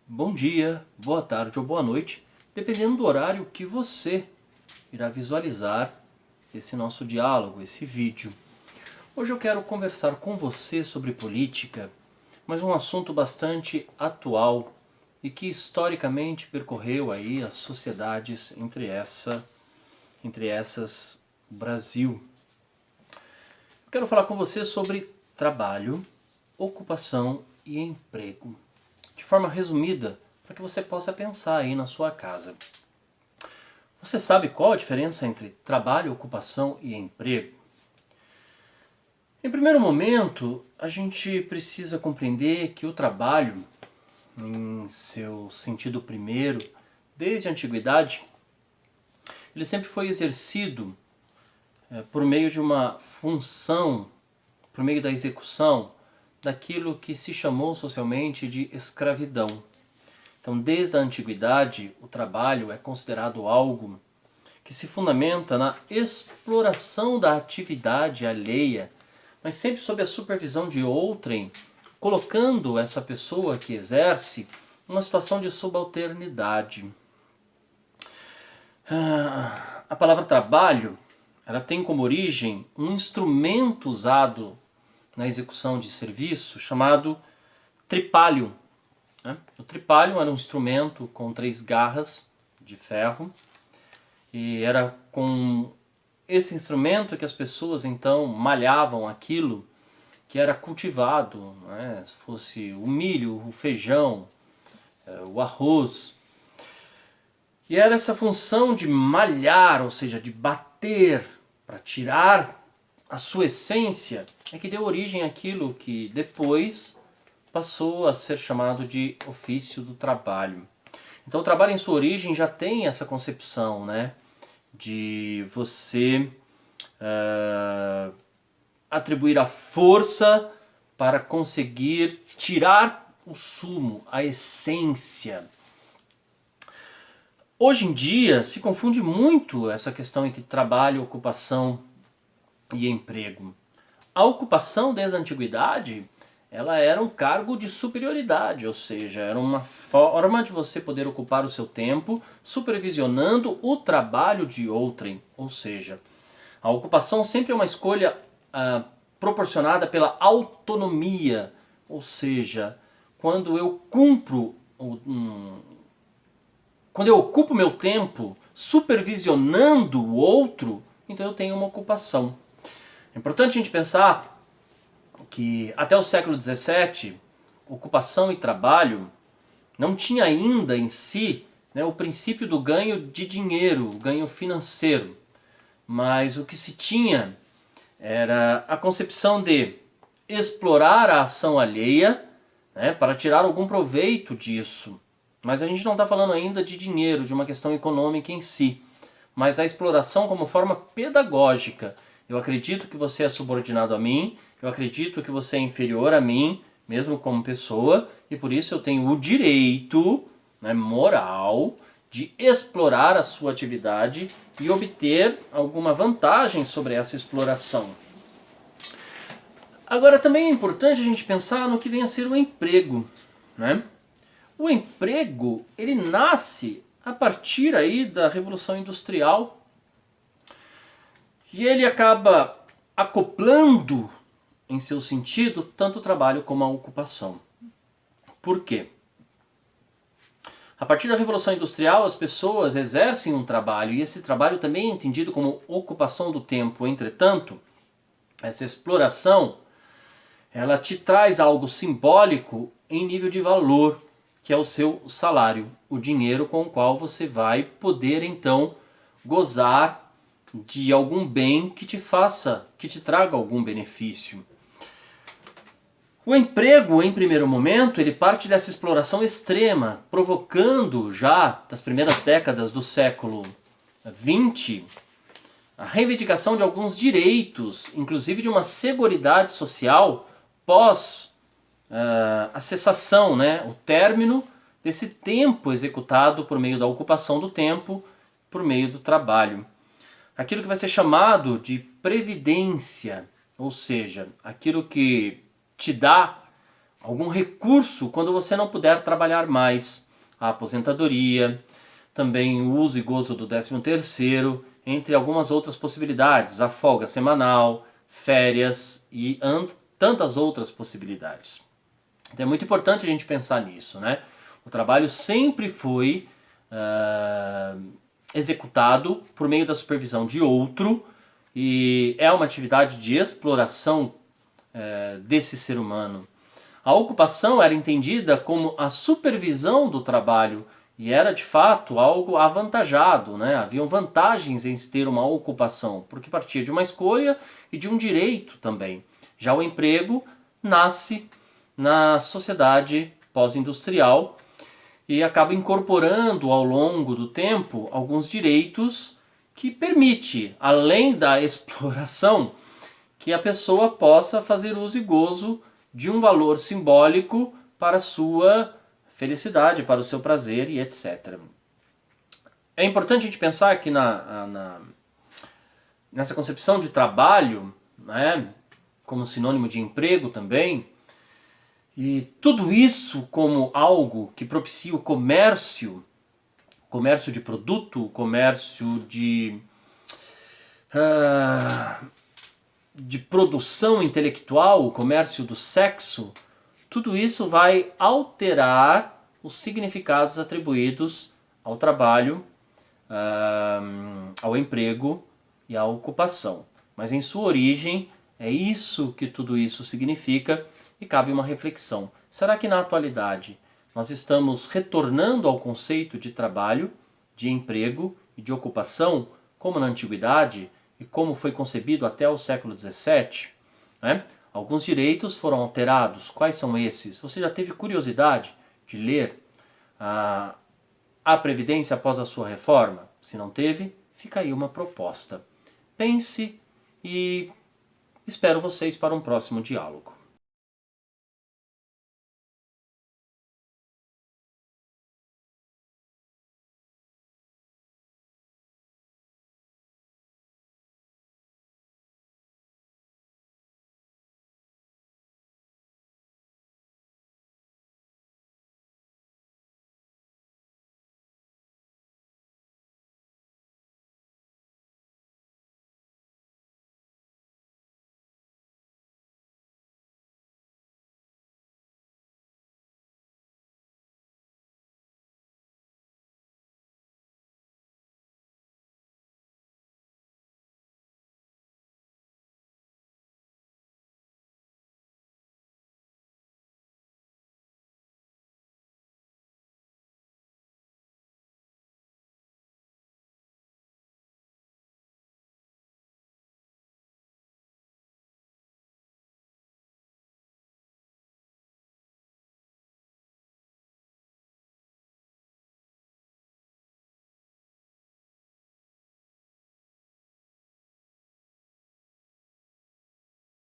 Bom dia, boa tarde ou boa noite, dependendo do horário que você irá visualizar esse nosso diálogo, esse vídeo. Hoje eu quero conversar com você sobre política, mas um assunto bastante atual e que historicamente percorreu aí as sociedades entre essas Brasil. Eu quero falar com você sobre trabalho, ocupação e emprego. De forma resumida, para que você possa pensar aí na sua casa. Você sabe qual a diferença entre trabalho, ocupação e emprego? Em primeiro momento, a gente precisa compreender que o trabalho, em seu sentido primeiro, desde a antiguidade, ele sempre foi exercido por meio de uma função, por meio da execução daquilo que se chamou socialmente de escravidão. Então, desde a antiguidade, o trabalho é considerado algo que se fundamenta na exploração da atividade alheia, mas sempre sob a supervisão de outrem, colocando essa pessoa que exerce numa situação de subalternidade. A palavra trabalho, ela tem como origem um instrumento usado na execução de serviço chamado tripalium. O tripalium era um instrumento com 3 garras de ferro e era com esse instrumento que as pessoas então malhavam aquilo que era cultivado, né? Se fosse o milho, o feijão, o arroz. E era essa função de malhar, ou seja, de bater para tirar a sua essência, é que deu origem àquilo que depois passou a ser chamado de ofício do trabalho. Então o trabalho em sua origem já tem essa concepção, né, de você atribuir a força para conseguir tirar o sumo, a essência. Hoje em dia se confunde muito essa questão entre trabalho, ocupação e emprego. A ocupação desde a antiguidade, ela era um cargo de superioridade, ou seja, era uma forma de você poder ocupar o seu tempo supervisionando o trabalho de outrem. Ou seja, a ocupação sempre é uma escolha proporcionada pela autonomia, ou seja, quando eu quando eu ocupo meu tempo supervisionando o outro, então eu tenho uma ocupação. É importante a gente pensar que até o século XVII, ocupação e trabalho não tinha ainda em si, né, o princípio do ganho de dinheiro, o ganho financeiro. Mas o que se tinha era a concepção de explorar a ação alheia, né, para tirar algum proveito disso. Mas a gente não está falando ainda de dinheiro, de uma questão econômica em si, mas da exploração como forma pedagógica. Eu acredito que você é subordinado a mim, eu acredito que você é inferior a mim, mesmo como pessoa, e por isso eu tenho o direito, né, moral de explorar a sua atividade e obter alguma vantagem sobre essa exploração. Agora também é importante a gente pensar no que vem a ser o emprego, né? O emprego, ele nasce a partir aí da Revolução Industrial e ele acaba acoplando em seu sentido tanto o trabalho como a ocupação. Por quê? A partir da Revolução Industrial, as pessoas exercem um trabalho e esse trabalho também é entendido como ocupação do tempo. Entretanto, essa exploração, ela te traz algo simbólico em nível de valor, que é o seu salário, o dinheiro com o qual você vai poder então gozar de algum bem que te faça, que te traga algum benefício. O emprego, em primeiro momento, ele parte dessa exploração extrema, provocando já das primeiras décadas do século XX a reivindicação de alguns direitos, inclusive de uma seguridade social pós a cessação, né, o término desse tempo executado por meio da ocupação do tempo, por meio do trabalho. Aquilo que vai ser chamado de previdência, ou seja, aquilo que te dá algum recurso quando você não puder trabalhar mais. A aposentadoria, também o uso e gozo do 13º, entre algumas outras possibilidades, a folga semanal, férias e tantas outras possibilidades. Então é muito importante a gente pensar nisso, né? O trabalho sempre foi executado por meio da supervisão de outro e é uma atividade de exploração desse ser humano. A ocupação era entendida como a supervisão do trabalho e era de fato algo avantajado, né? Haviam vantagens em se ter uma ocupação, porque partia de uma escolha e de um direito também. Já o emprego nasce na sociedade pós-industrial e acaba incorporando ao longo do tempo alguns direitos que permite, além da exploração, que a pessoa possa fazer uso e gozo de um valor simbólico para a sua felicidade, para o seu prazer e etc. É importante a gente pensar que nessa concepção de trabalho, né, como sinônimo de emprego também, e tudo isso como algo que propicia o comércio de produto, comércio de produção intelectual, o comércio do sexo, tudo isso vai alterar os significados atribuídos ao trabalho, ao emprego e à ocupação. Mas em sua origem é isso que tudo isso significa e cabe uma reflexão. Será que na atualidade nós estamos retornando ao conceito de trabalho, de emprego e de ocupação como na antiguidade e como foi concebido até o século XVII? Né? Alguns direitos foram alterados. Quais são esses? Você já teve curiosidade de ler a Previdência após a sua reforma? Se não teve, fica aí uma proposta. Pense e espero vocês para um próximo diálogo.